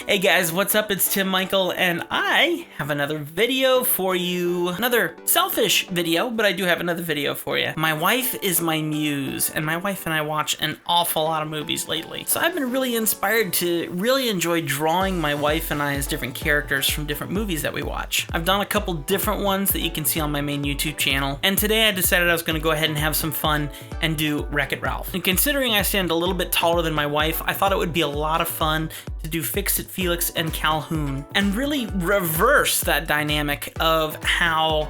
Hey guys, what's up? It's Tim Michael, and I have another video for you. Another selfish video, but I do have another video for you. My wife is my muse, and my wife and I watch an awful lot of movies lately. So I've been really inspired to really enjoy drawing my wife and I as different characters from different movies that we watch. I've done a couple different ones that you can see on my main YouTube channel, and today I decided I was going to go ahead and have some fun and do Wreck-It Ralph. And considering I stand a little bit taller than my wife, I thought it would be a lot of fun to do Fix-It Felix and Calhoun and really reverse that dynamic of how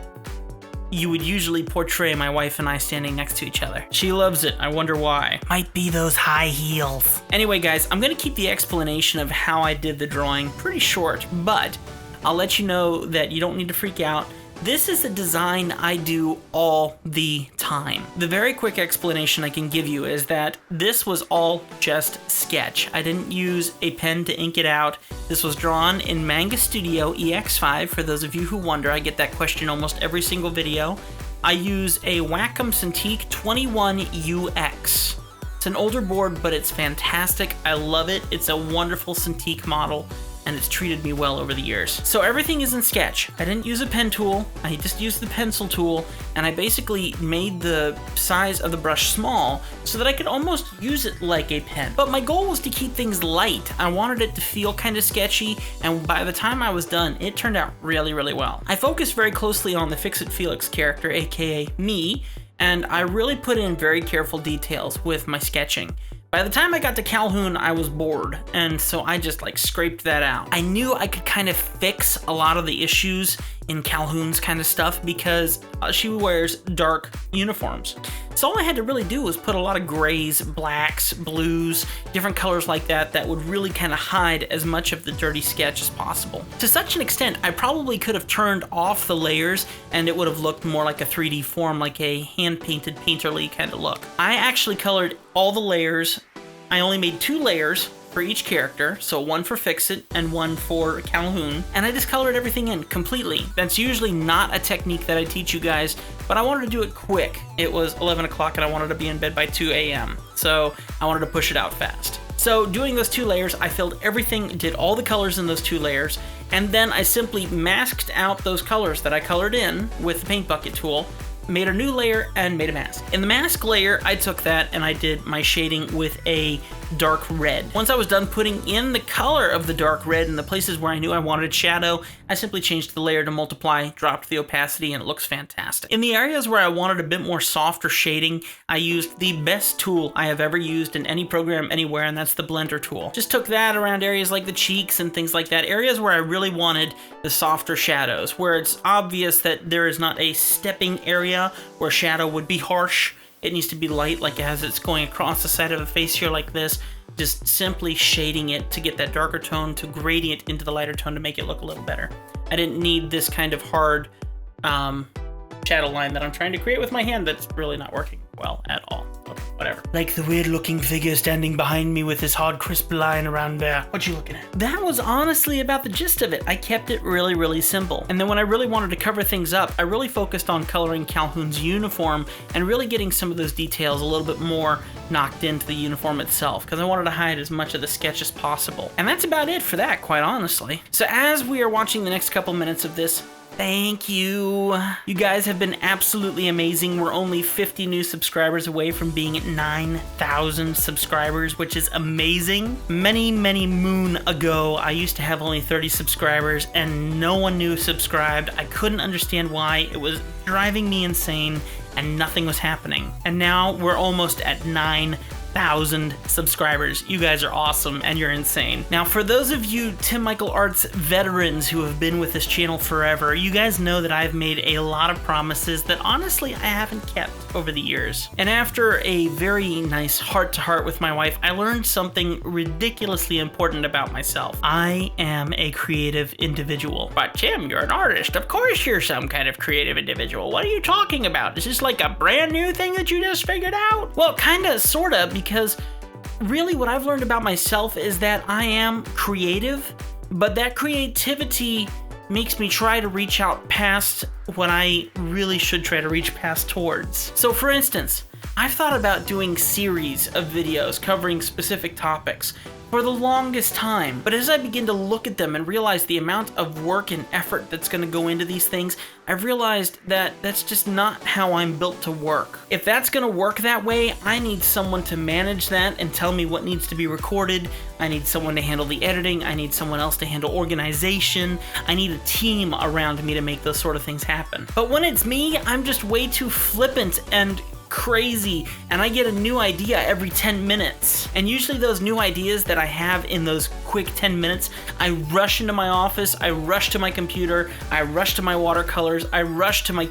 you would usually portray my wife and I standing next to each other. She loves it. I wonder why. Might be those high heels. Anyway, guys, I'm going to keep the explanation of how I did the drawing pretty short, but I'll let you know that you don't need to freak out. This is a design I do all the time. The very quick explanation I can give you is that this was all just sketch. I didn't use a pen to ink it out. This was drawn in Manga Studio EX5. For those of you who wonder, I get that question almost every single video. I use a Wacom Cintiq 21UX. It's an older board, but it's fantastic. I love it. It's a wonderful Cintiq model, and it's treated me well over the years. So everything is in sketch. I didn't use a pen tool, I just used the pencil tool, and I basically made the size of the brush small so that I could almost use it like a pen. But my goal was to keep things light. I wanted it to feel kind of sketchy, and by the time I was done, it turned out really, really well. I focused very closely on the Fix-It Felix character, aka me, and I really put in very careful details with my sketching. By the time I got to Calhoun, I was bored, and so I just scraped that out. I knew I could kind of fix a lot of the issues in Calhoun's kind of stuff because she wears dark uniforms. So all I had to really do was put a lot of grays, blacks, blues, different colors like that that would really kind of hide as much of the dirty sketch as possible. To such an extent, I probably could have turned off the layers and it would have looked more like a 3D form, like a hand-painted painterly kind of look. I actually colored all the layers. I only made 2 layers for each character, so one for Fix-It and one for Calhoun, and I just colored everything in completely. That's usually not a technique that I teach you guys, but I wanted to do it quick. It was 11 o'clock and I wanted to be in bed by 2 a.m., so I wanted to push it out fast. So doing those 2 layers, I filled everything, did all the colors in those 2 layers, and then I simply masked out those colors that I colored in with the paint bucket tool, made a new layer, and made a mask. In the mask layer, I took that and I did my shading with a dark red. Once I was done putting in the color of the dark red in the places where I knew I wanted shadow, I simply changed the layer to multiply, dropped the opacity, and it looks fantastic. In the areas where I wanted a bit more softer shading, I used the best tool I have ever used in any program anywhere, and that's the blender tool. Just took that around areas like the cheeks and things like that, areas where I really wanted the softer shadows, where it's obvious that there is not a stepping area where shadow would be harsh. It needs to be light, like as it's going across the side of the face here like this, just simply shading it to get that darker tone, to gradient into the lighter tone to make it look a little better. I didn't need this kind of hard shadow line that I'm trying to create with my hand that's really not working well at all. Okay, whatever. Like the weird looking figure standing behind me with this hard crisp line around there. What you looking at? That was honestly about the gist of it. I kept it really, really simple. And then when I really wanted to cover things up, I really focused on coloring Calhoun's uniform and really getting some of those details a little bit more knocked into the uniform itself, because I wanted to hide as much of the sketch as possible. And that's about it for that, quite honestly. So as we are watching the next couple minutes of this, thank you. You guys have been absolutely amazing. We're only 50 new subscribers away from being at 9,000 subscribers, which is amazing. Many, many moon ago, I used to have only 30 subscribers and no one new subscribed. I couldn't understand why. It was driving me insane and nothing was happening. And now we're almost at 9,000 subscribers. You guys are awesome and you're insane. Now, for those of you Tim Michael Arts veterans who have been with this channel forever, you guys know that I've made a lot of promises that honestly I haven't kept over the years. And after a very nice heart-to-heart with my wife, I learned something ridiculously important about myself. I am a creative individual. But Tim, you're an artist. Of course you're some kind of creative individual. What are you talking about? Is this like a brand new thing that you just figured out? Well, kinda, sorta, because really what I've learned about myself is that I am creative, but that creativity makes me try to reach out past what I really should try to reach past towards. So for instance, I've thought about doing series of videos covering specific topics, for the longest time. But as I begin to look at them and realize the amount of work and effort that's going to go into these things, I've realized that that's just not how I'm built to work. If that's going to work that way, I need someone to manage that and tell me what needs to be recorded. I need someone to handle the editing. I need someone else to handle organization. I need a team around me to make those sort of things happen. But when it's me, I'm just way too flippant and crazy, and I get a new idea every 10 minutes. And usually those new ideas that I have in those quick 10 minutes, I rush into my office, I rush to my computer, I rush to my watercolors, I rush to my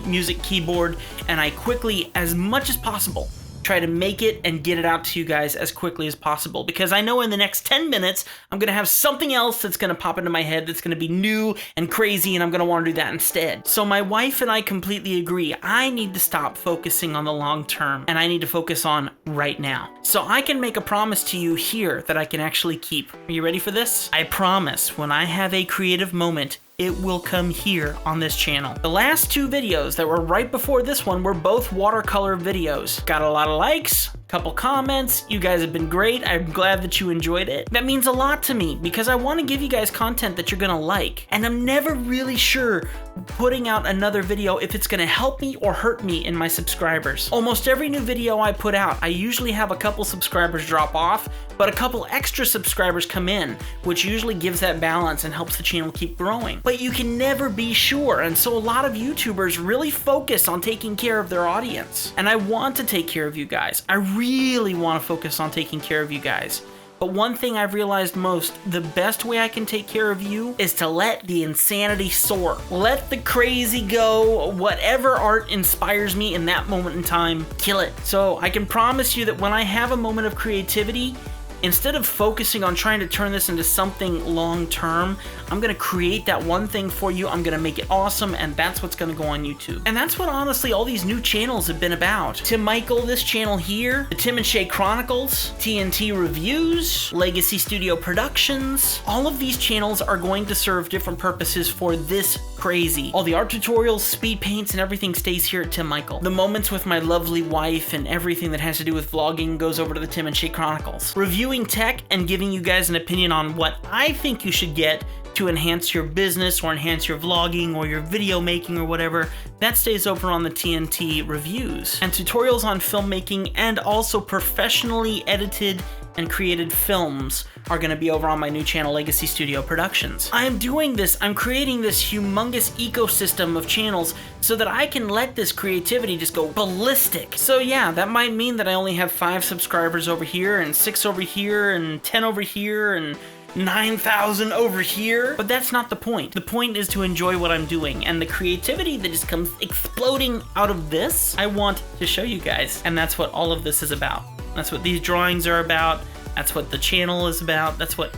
music keyboard, and I quickly, as much as possible, try to make it and get it out to you guys as quickly as possible, because I know in the next 10 minutes I'm gonna have something else that's gonna pop into my head that's gonna be new and crazy, and I'm gonna want to do that instead. So my wife and I completely agree. I need to stop focusing on the long term, and I need to focus on right now. So I can make a promise to you here that I can actually keep. Are you ready for this? I promise when I have a creative moment, it will come here on this channel. The last two videos that were right before this one were both watercolor videos. Got a lot of likes, couple comments. You guys have been great. I'm glad that you enjoyed it. That means a lot to me because I want to give you guys content that you're gonna like. And I'm never really sure putting out another video if it's gonna help me or hurt me in my subscribers. Almost every new video I put out, I usually have a couple subscribers drop off, but a couple extra subscribers come in, which usually gives that balance and helps the channel keep growing. But you can never be sure, and so a lot of YouTubers really focus on taking care of their audience. And I want to take care of you guys. I really want to focus on taking care of you guys. But one thing I've realized most, the best way I can take care of you is to let the insanity soar. Let the crazy go. Whatever art inspires me in that moment in time, kill it. So I can promise you that when I have a moment of creativity, instead of focusing on trying to turn this into something long term, I'm gonna create that one thing for you, I'm gonna make it awesome, and that's what's gonna go on YouTube. And that's what honestly all these new channels have been about. Tim Michael, this channel here, the Tim and Shay Chronicles, TNT Reviews, Legacy Studio Productions, all of these channels are going to serve different purposes for this crazy. All the art tutorials, speed paints, and everything stays here at Tim Michael. The moments with my lovely wife and everything that has to do with vlogging goes over to the Tim and Shay Chronicles. Reviewing tech and giving you guys an opinion on what I think you should get to enhance your business or enhance your vlogging or your video making or whatever, that stays over on the TNT Reviews. And tutorials on filmmaking and also professionally edited and created films are gonna be over on my new channel, Legacy Studio Productions. I'm doing this, I'm creating this humongous ecosystem of channels so that I can let this creativity just go ballistic. So yeah, that might mean that I only have 5 subscribers over here and 6 over here and 10 over here and 9,000 over here, but that's not the point. The point is to enjoy what I'm doing, and the creativity that just comes exploding out of this, I want to show you guys, and that's what all of this is about. That's what these drawings are about, that's what the channel is about, that's what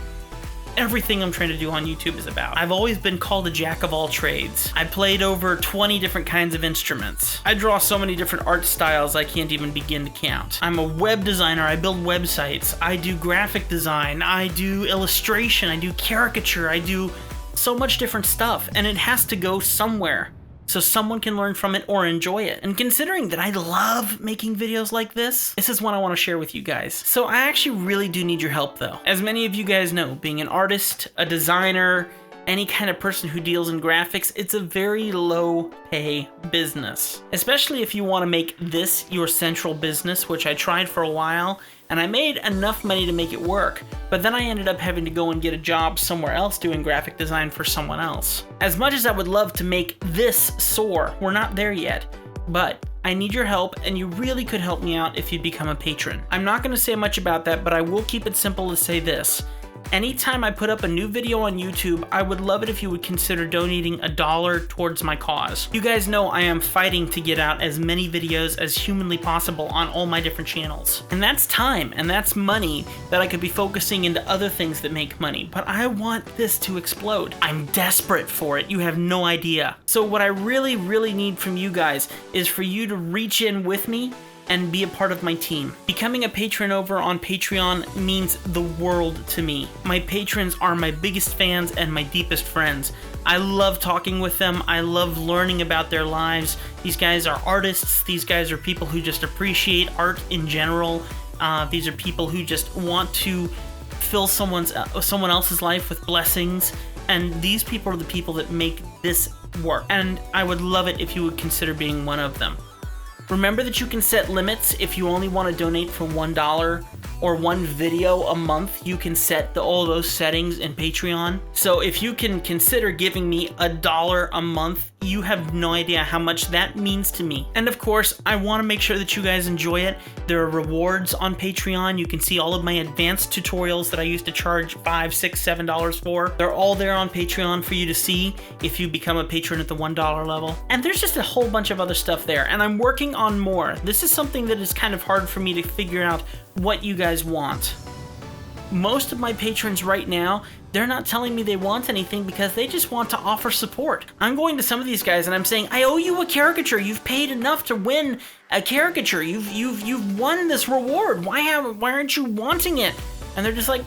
everything I'm trying to do on YouTube is about. I've always been called a jack of all trades. I played over 20 different kinds of instruments. I draw so many different art styles I can't even begin to count. I'm a web designer, I build websites, I do graphic design, I do illustration, I do caricature, I do so much different stuff, and it has to go somewhere so someone can learn from it or enjoy it. And considering that I love making videos like this is one I want to share with you guys. So I actually really do need your help though. As many of you guys know, being an artist, a designer, any kind of person who deals in graphics, it's a very low pay business. Especially if you want to make this your central business, which I tried for a while, and I made enough money to make it work, but then I ended up having to go and get a job somewhere else doing graphic design for someone else. As much as I would love to make this soar, we're not there yet, but I need your help, and you really could help me out if you become a patron. I'm not going to say much about that, but I will keep it simple to say this. Anytime I put up a new video on YouTube, I would love it if you would consider donating $1 towards my cause. You guys know I am fighting to get out as many videos as humanly possible on all my different channels. And that's time, and that's money that I could be focusing into other things that make money, but I want this to explode. I'm desperate for it, you have no idea. So what I really, really need from you guys is for you to reach in with me and be a part of my team. Becoming a patron over on Patreon means the world to me. My patrons are my biggest fans and my deepest friends. I love talking with them. I love learning about their lives. These guys are artists. These guys are people who just appreciate art in general. These are people who just want to fill someone else's life with blessings, and these people are the people that make this work. And I would love it if you would consider being one of them. Remember that you can set limits. If you only want to donate for $1 or one video a month, you can set all those settings in Patreon. So if you can consider giving me $1 a month, you have no idea how much that means to me. And of course, I want to make sure that you guys enjoy it. There are rewards on Patreon. You can see all of my advanced tutorials that I used to charge $5, $6, $7 for. They're all there on Patreon for you to see if you become a patron at the $1 level. And there's just a whole bunch of other stuff there, and I'm working on more. This is something that is kind of hard for me to figure out what you guys want. Most of my patrons right now, they're not telling me they want anything because they just want to offer support. I'm going to some of these guys and I'm saying, I owe you a caricature. You've paid enough to win a caricature. You've won this reward. Why aren't you wanting it? And they're just like,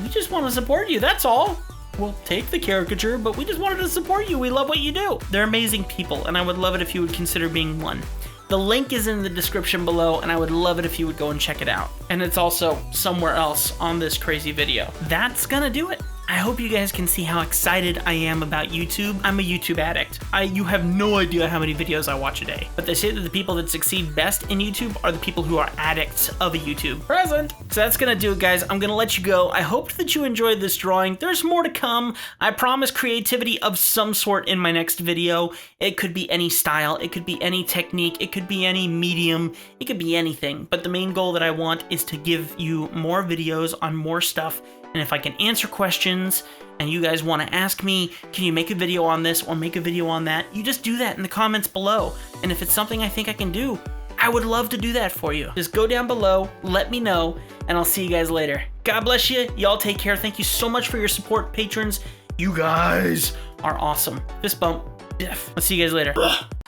we just want to support you, that's all. We'll take the caricature, but we just wanted to support you. We love what you do. They're amazing people, and I would love it if you would consider being one. The link is in the description below, and I would love it if you would go and check it out. And it's also somewhere else on this crazy video. That's gonna do it. I hope you guys can see how excited I am about YouTube. I'm a YouTube addict. You have no idea how many videos I watch a day. But they say that the people that succeed best in YouTube are the people who are addicts of a YouTube. Present! So that's gonna do it, guys. I'm gonna let you go. I hope that you enjoyed this drawing. There's more to come. I promise creativity of some sort in my next video. It could be any style. It could be any technique. It could be any medium. It could be anything. But the main goal that I want is to give you more videos on more stuff. And if I can answer questions and you guys want to ask me, can you make a video on this or make a video on that, you just do that in the comments below. And if it's something I think I can do, I would love to do that for you. Just go down below, let me know, and I'll see you guys later. God bless you. Y'all take care. Thank you so much for your support, patrons. You guys are awesome. Fist bump. Biff. I'll see you guys later.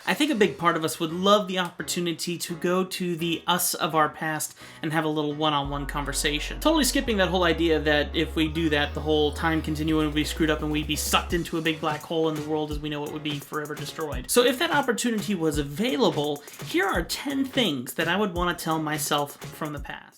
I think a big part of us would love the opportunity to go to the us of our past and have a little one-on-one conversation. Totally skipping that whole idea that if we do that, the whole time continuum would be screwed up and we'd be sucked into a big black hole and the world as we know it would be forever destroyed. So if that opportunity was available, here are 10 things that I would want to tell myself from the past.